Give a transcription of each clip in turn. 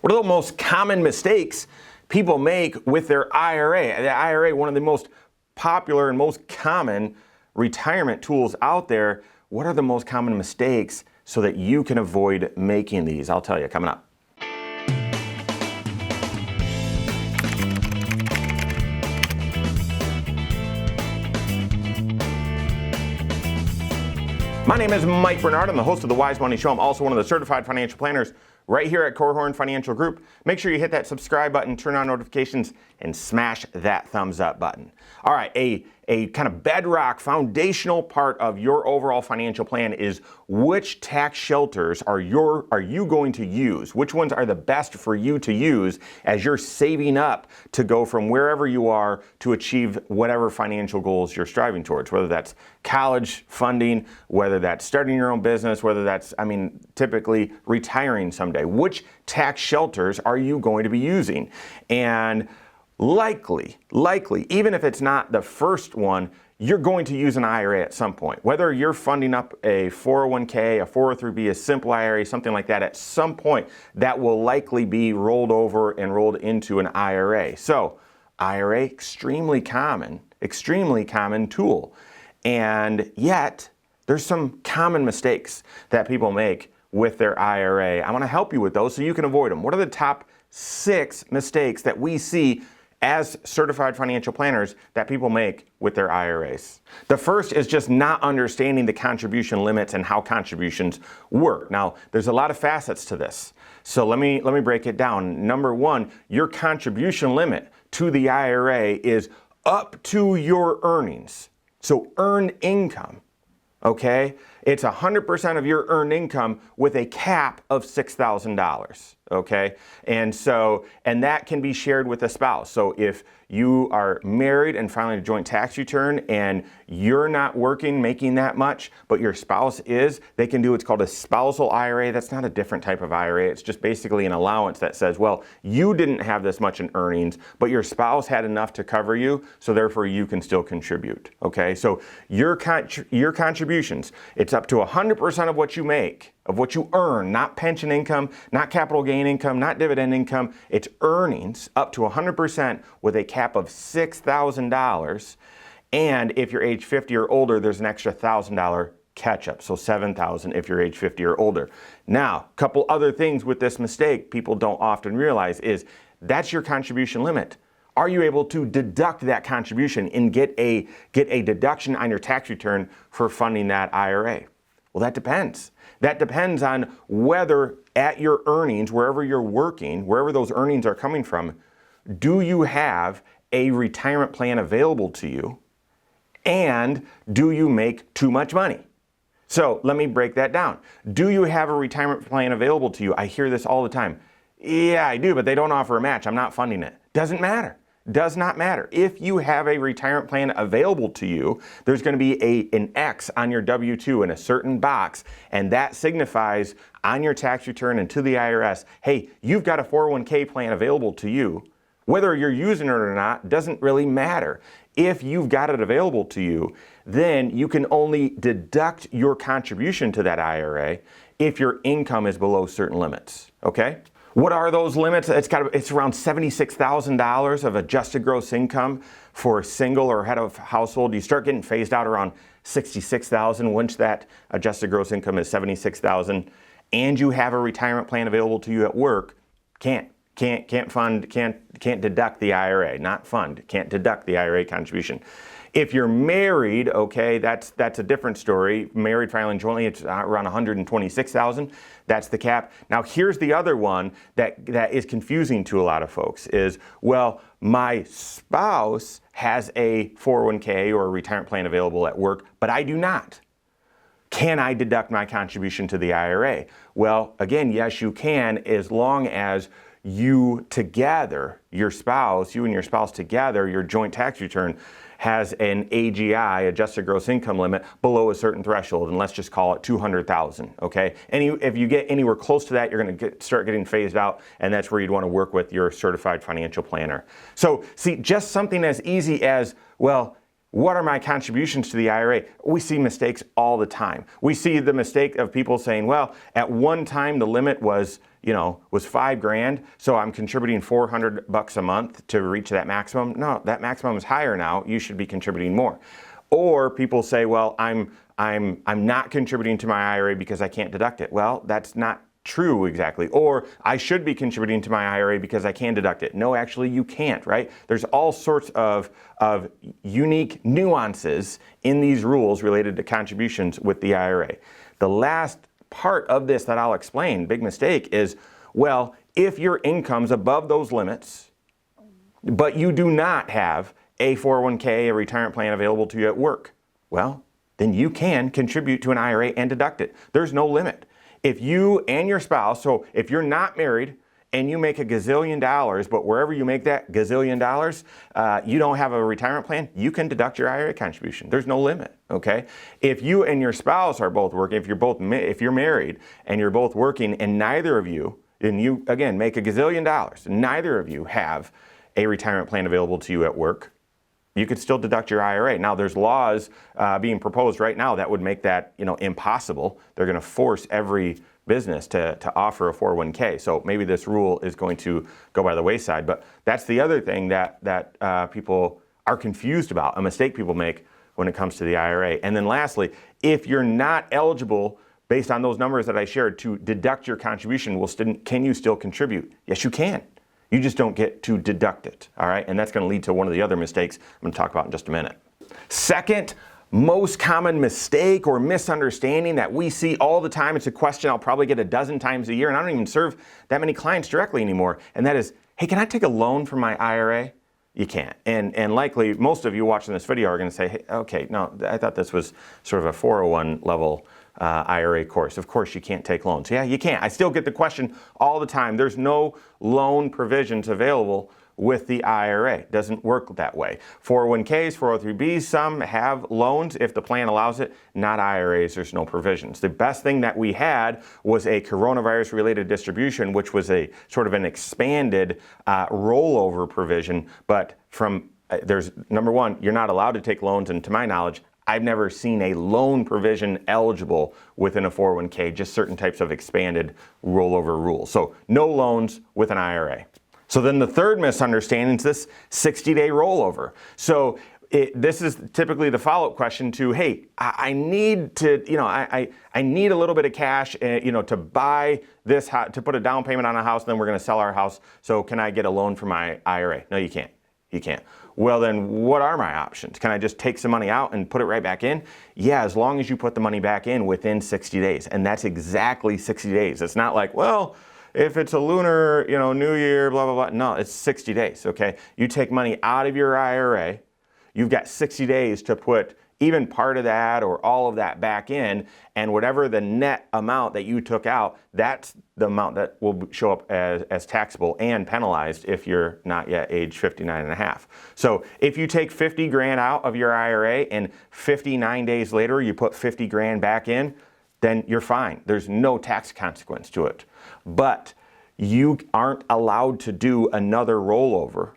What are the most common mistakes people make with their IRA? The IRA, one of the most popular and most common retirement tools out there. What are the most common mistakes so that you can avoid making these? I'll tell you coming up. My name is Mike Bernard. I'm the host of the Wise Money Show. I'm also one of the certified financial planners right here at Korhorn Financial Group. Make sure you hit that subscribe button, turn on notifications, and smash that thumbs up button. All right, a kind of bedrock, foundational part of your overall financial plan is which tax shelters are you going to use? Which ones are the best for you to use as you're saving up to go from wherever you are to achieve whatever financial goals you're striving towards, whether that's college funding, whether that's starting your own business, whether that's, typically retiring someday. Which tax shelters are you going to be using? And likely, even if it's not the first one, you're going to use an IRA at some point. Whether you're funding up a 401k, a 403b, a simple IRA, something like that, at some point that will likely be rolled over and rolled into an IRA. So IRA, extremely common tool. And yet there's some common mistakes that people make with their IRA. I want to help you with those so you can avoid them. What are the top 6 mistakes that we see as certified financial planners that people make with their IRAs? The first is just not understanding the contribution limits and how contributions work. Now, there's a lot of facets to this. So let me break it down. Number 1, your contribution limit to the IRA is up to your earnings. So earned income, okay? It's 100% of your earned income with a cap of $6,000, okay? And that can be shared with a spouse. So if you are married and filing a joint tax return and you're not working, making that much, but your spouse is, they can do what's called a spousal IRA. That's not a different type of IRA. It's just basically an allowance that says, well, you didn't have this much in earnings, but your spouse had enough to cover you, so therefore you can still contribute, okay? So your contributions, it's up to 100% of what you make, of what you earn, not pension income, not capital gain income, not dividend income. It's earnings up to 100% with a cap of $6,000. And if you're age 50 or older, there's an extra $1,000 catch-up, so $7,000 if you're age 50 or older. Now, a couple other things with this mistake people don't often realize is that's your contribution limit. Are you able to deduct that contribution and get a deduction on your tax return for funding that IRA? Well, that depends. That depends on whether at your earnings, wherever you're working, wherever those earnings are coming from, do you have a retirement plan available to you? And do you make too much money? So let me break that down. Do you have a retirement plan available to you? I hear this all the time. Yeah, I do, but they don't offer a match. I'm not funding it. Doesn't matter. Does not matter. If you have a retirement plan available to you, there's going to be an X on your W-2 in a certain box, and that signifies on your tax return and to the IRS, hey, you've got a 401k plan available to you. Whether you're using it or not doesn't really matter. If you've got it available to you, then you can only deduct your contribution to that IRA if your income is below certain limits, okay? What are those limits? It's around $76,000 of adjusted gross income for a single or head of household. You start getting phased out around $66,000 once that adjusted gross income is $76,000, and you have a retirement plan available to you at work. Can't deduct the IRA, not fund, can't deduct the IRA contribution. If you're married, okay, that's a different story. Married filing jointly, it's around $126,000. That's the cap. Now here's the other one that is confusing to a lot of folks is, well, my spouse has a 401k or a retirement plan available at work, but I do not. Can I deduct my contribution to the IRA? Well, again, yes, you can, as long as you together, you and your spouse together, your joint tax return has an AGI, adjusted gross income limit, below a certain threshold, and let's just call it $200,000, okay? If you get anywhere close to that, you're gonna start getting phased out, and that's where you'd wanna work with your certified financial planner. So see, just something as easy as, well, what are my contributions to the IRA? We see mistakes all the time. We see the mistake of people saying, well, at one time the limit was, was $5,000, so I'm contributing $400 a month to reach that maximum. No, that maximum is higher now. You should be contributing more. Or people say, well, I'm not contributing to my IRA because I can't deduct it. Well, that's not true exactly. Or I should be contributing to my IRA because I can deduct it. No, actually you can't, right? There's all sorts of unique nuances in these rules related to contributions with the IRA. The last part of this that I'll explain, big mistake, is, well, if your income's above those limits, but you do not have a 401k, a retirement plan available to you at work, well, then you can contribute to an IRA and deduct it. There's no limit. If you and your spouse, so if you're not married and you make $1 gazillion, but wherever you make that $1 gazillion, you don't have a retirement plan, you can deduct your IRA contribution. There's no limit, okay? If you and your spouse are both working, if you're married and you're both working and neither of you, and you, again, make $1 gazillion, neither of you have a retirement plan available to you at work, you could still deduct your IRA. Now, there's laws being proposed right now that would make that, impossible. They're going to force every business to offer a 401k. So maybe this rule is going to go by the wayside. But that's the other thing that people are confused about, a mistake people make when it comes to the IRA. And then lastly, if you're not eligible based on those numbers that I shared to deduct your contribution, can you still contribute? Yes, you can. You just don't get to deduct it, all right? And that's going to lead to one of the other mistakes I'm going to talk about in just a minute. Second most common mistake or misunderstanding that we see all the time, it's a question I'll probably get a dozen times a year, and I don't even serve that many clients directly anymore, and that is, hey, can I take a loan from my IRA? You can't. And likely most of you watching this video are going to say, hey, okay, no, I thought this was sort of a 401 level IRA course. Of course you can't take loans. Yeah, you can't. I still get the question all the time. There's no loan provisions available with the IRA. It doesn't work that way. 401ks, 403bs, some have loans if the plan allows it, not IRAs. There's no provisions. The best thing that we had was a coronavirus related distribution, which was a sort of an expanded rollover provision. But there's number one, you're not allowed to take loans, and to my knowledge, I've never seen a loan provision eligible within a 401k, just certain types of expanded rollover rules. So no loans with an IRA. So then the third misunderstanding is this 60-day rollover. So this is typically the follow-up question to, hey, I need to, I need a little bit of cash, to buy this house, to put a down payment on a house, and then we're going to sell our house. So can I get a loan from my IRA? No, you can't. You can't. Well, then what are my options? Can I just take some money out and put it right back in? Yeah, as long as you put the money back in within 60 days. And that's exactly 60 days. It's not like, well, if it's a lunar, new year, blah, blah, blah. No, it's 60 days, okay? You take money out of your IRA, you've got 60 days to put even part of that or all of that back in, and whatever the net amount that you took out, that's the amount that will show up as taxable and penalized if you're not yet age 59 and a half. So if you take 50 grand out of your IRA and 59 days later you put 50 grand back in, then you're fine. There's no tax consequence to it. But you aren't allowed to do another rollover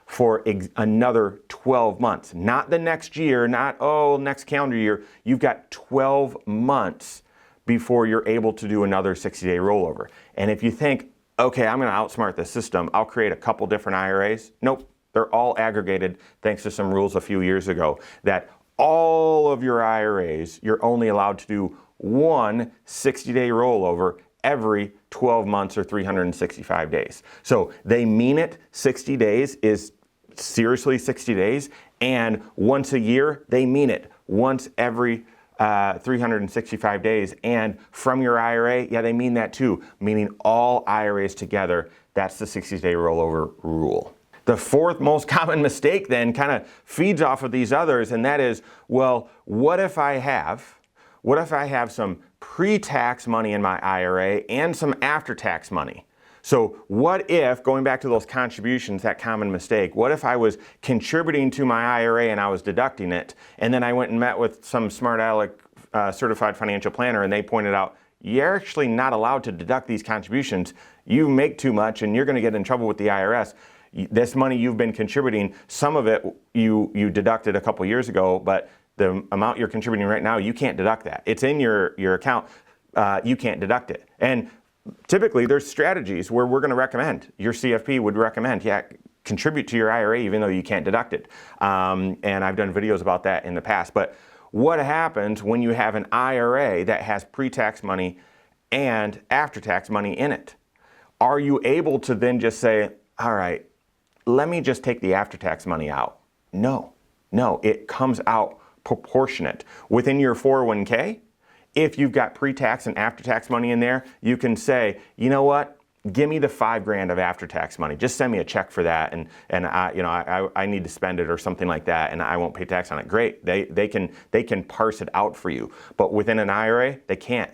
for another 12 months. Not the next year, not, next calendar year. You've got 12 months before you're able to do another 60-day rollover. And if you think, okay, I'm going to outsmart the system, I'll create a couple different IRAs. Nope, they're all aggregated thanks to some rules a few years ago that all of your IRAs, you're only allowed to do one 60-day rollover every 12 months or 365 days. So they mean it. 60 days is seriously 60 days. And once a year, they mean it. Once every 365 days. And from your IRA, yeah, they mean that too. Meaning all IRAs together, that's the 60-day rollover rule. The fourth most common mistake then kind of feeds off of these others, and that is, well, what if I have some pre-tax money in my IRA and some after-tax money? So what if, going back to those contributions, that common mistake, what if I was contributing to my IRA and I was deducting it, and then I went and met with some smart aleck certified financial planner and they pointed out, you're actually not allowed to deduct these contributions. You make too much and you're going to get in trouble with the IRS. This money you've been contributing, some of it you deducted a couple years ago, but the amount you're contributing right now, you can't deduct that. It's in your account. You can't deduct it. And typically there's strategies where we're going to recommend, your CFP would recommend, yeah, contribute to your IRA even though you can't deduct it. And I've done videos about that in the past. But what happens when you have an IRA that has pre-tax money and after-tax money in it? Are you able to then just say, all right, let me just take the after-tax money out? No, it comes out proportionate. Within your 401k, if you've got pre-tax and after-tax money in there, you can say, you know what? Give me the $5,000 of after-tax money. Just send me a check for that, and I need to spend it or something like that, and I won't pay tax on it. Great, they can parse it out for you. But within an IRA, they can't.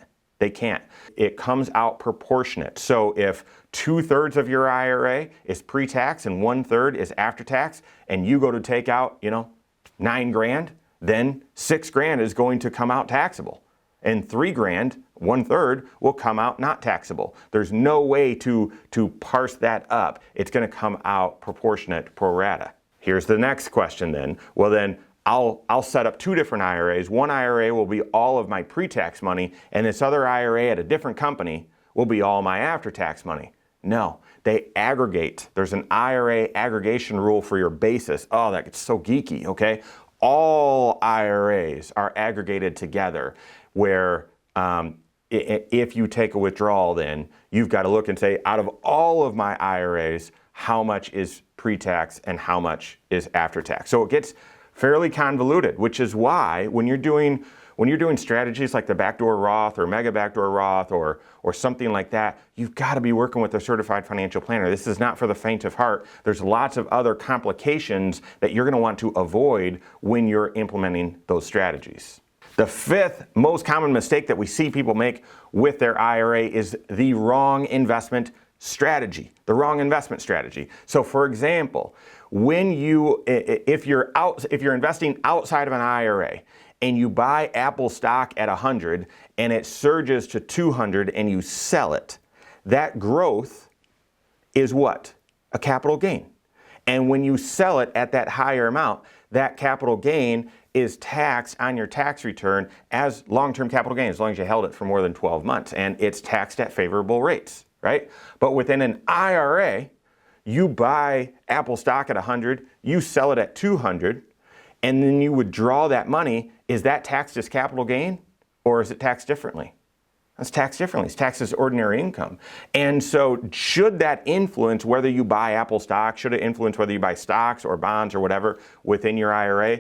It comes out proportionate. So if 2/3 of your IRA is pre-tax and 1/3 is after-tax, and you go to take out, $9,000, then $6,000 is going to come out taxable. And $3,000, 1/3, will come out not taxable. There's no way to parse that up. It's going to come out proportionate pro rata. Here's the next question then. Well then, I'll set up 2 different IRAs. One IRA will be all of my pre-tax money, and this other IRA at a different company will be all my after-tax money. No, they aggregate. There's an IRA aggregation rule for your basis. Oh, that gets so geeky, okay? All IRAs are aggregated together, where if you take a withdrawal, then you've got to look and say, out of all of my IRAs, how much is pre-tax and how much is after-tax? So it gets fairly convoluted, which is why when you're doing strategies like the backdoor Roth or mega backdoor Roth or something like that, you've got to be working with a certified financial planner. This is not for the faint of heart. There's lots of other complications that you're going to want to avoid when you're implementing those strategies. The 5th most common mistake that we see people make with their IRA is the wrong investment strategy. The wrong investment strategy. So for example, if you're investing outside of an IRA and you buy Apple stock at 100 and it surges to 200 and you sell it, that growth is what? A capital gain. And when you sell it at that higher amount, that capital gain is taxed on your tax return as long-term capital gain, as long as you held it for more than 12 months, and it's taxed at favorable rates, right? But within an IRA, you buy Apple stock at 100, you sell it at 200, and then you withdraw that money. Is that taxed as capital gain, or is it taxed differently? That's taxed differently. It's taxed as ordinary income. And so should that influence whether you buy Apple stock, should it influence whether you buy stocks or bonds or whatever within your IRA?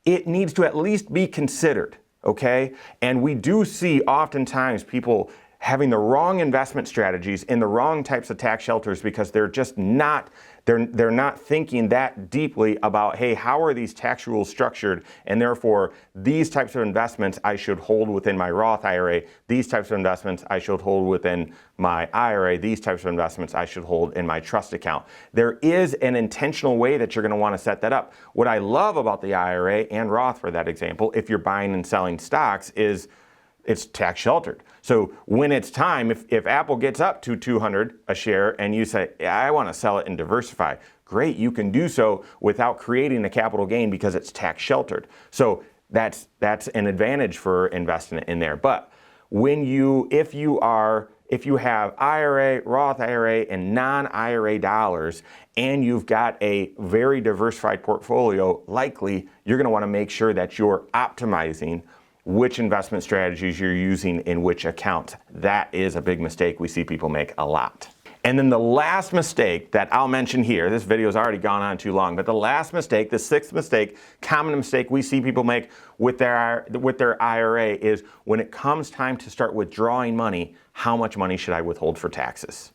It needs to at least be considered, okay? And we do see oftentimes people having the wrong investment strategies in the wrong types of tax shelters because they're just not, they're not thinking that deeply about, hey, how are these tax rules structured? And therefore, these types of investments I should hold within my Roth IRA. These types of investments I should hold within my IRA. These types of investments I should hold in my trust account. There is an intentional way that you're going to want to set that up. What I love about the IRA and Roth, for that example, if you're buying and selling stocks, is it's tax sheltered. So when it's time, if Apple gets up to 200 a share and you say, yeah, I want to sell it and diversify, great, you can do so without creating a capital gain because it's tax sheltered. So that's an advantage for investing in there. But if you have IRA, Roth IRA, and non-IRA dollars, and you've got a very diversified portfolio, likely you're going to want to make sure that you're optimizing which investment strategies you're using in which account. That is a big mistake we see people make a lot. And then the last mistake that I'll mention here, this video's already gone on too long, but the last mistake, the 6th mistake, common mistake we see people make with their IRA is when it comes time to start withdrawing money, how much money should I withhold for taxes?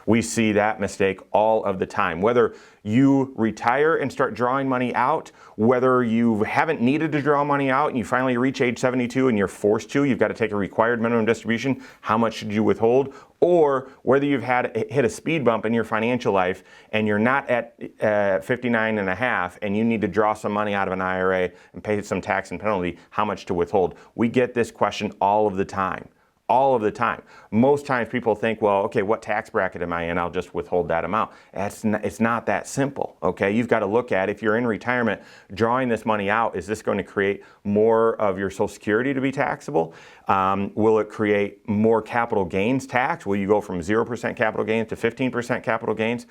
We see that mistake all of the time. Whether you retire and start drawing money out, whether you haven't needed to draw money out and you finally reach age 72 and you're forced to, you've got to take a required minimum distribution, how much should you withhold? Or whether you've hit a speed bump in your financial life and you're not at 59 and a half and you need to draw some money out of an IRA and pay some tax and penalty, how much to withhold? We get this question all of the time. all of the time. Most times people think, well, okay, what tax bracket am I in? I'll just withhold that amount. It's not that simple, okay? You've got to look at, if you're in retirement, drawing this money out, is this going to create more of your Social Security to be taxable? Will it create more capital gains tax? Will you go from 0% capital gains to 15% capital gains?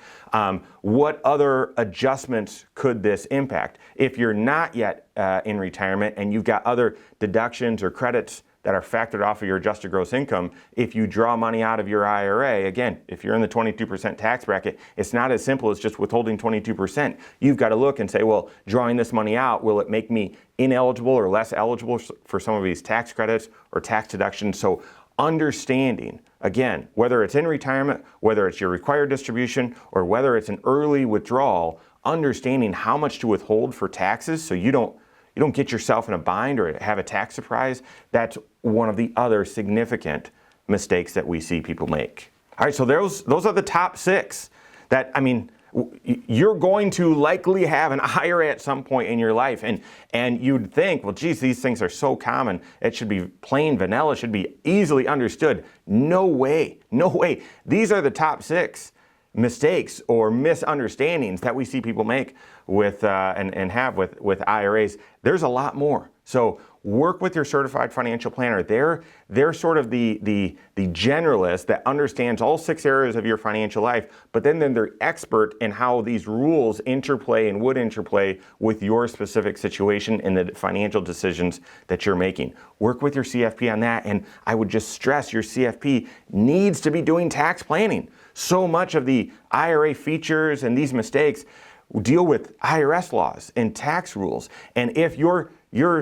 What other adjustments could this impact? If you're not yet in retirement and you've got other deductions or credits that are factored off of your adjusted gross income, if you draw money out of your IRA, again, if you're in the 22% tax bracket, it's not as simple as just withholding 22%. You've got to look and say, well, drawing this money out, will it make me ineligible or less eligible for some of these tax credits or tax deductions? So understanding, again, whether it's in retirement, whether it's your required distribution, or whether it's an early withdrawal, understanding how much to withhold for taxes so you don't get yourself in a bind or have a tax surprise, that's one of the other significant mistakes that we see people make. All right, so those are the top 6 that, I mean, you're going to likely have an IRA at some point in your life, and you'd think, well, geez, these things are so common, it should be plain vanilla, it should be easily understood. No way, no way. These are the top 6 mistakes or misunderstandings that we see people make with and have with IRAs. There's a lot more. So work with your certified financial planner. They're sort of the generalist that understands all 6 areas of your financial life, but then they're expert in how these rules interplay and would interplay with your specific situation and the financial decisions that you're making. Work with your CFP on that, and I would just stress your CFP needs to be doing tax planning. So much of the IRA features and these mistakes deal with IRS laws and tax rules. And if your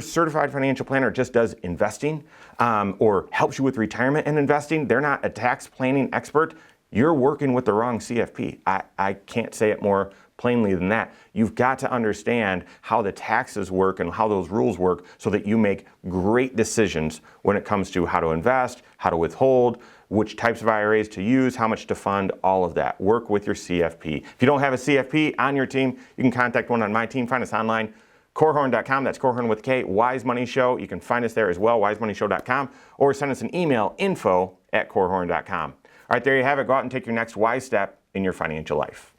certified financial planner just does investing or helps you with retirement and investing, they're not a tax planning expert, you're working with the wrong CFP. I can't say it more plainly than that. You've got to understand how the taxes work and how those rules work so that you make great decisions when it comes to how to invest, how to withhold, which types of IRAs to use, how much to fund, all of that. Work with your CFP. If you don't have a CFP on your team, you can contact one on my team. Find us online, Korhorn.com. That's Korhorn with K, Wise Money Show. You can find us there as well, wisemoneyshow.com, or send us an email, info@korhorn.com. All right, there you have it. Go out and take your next wise step in your financial life.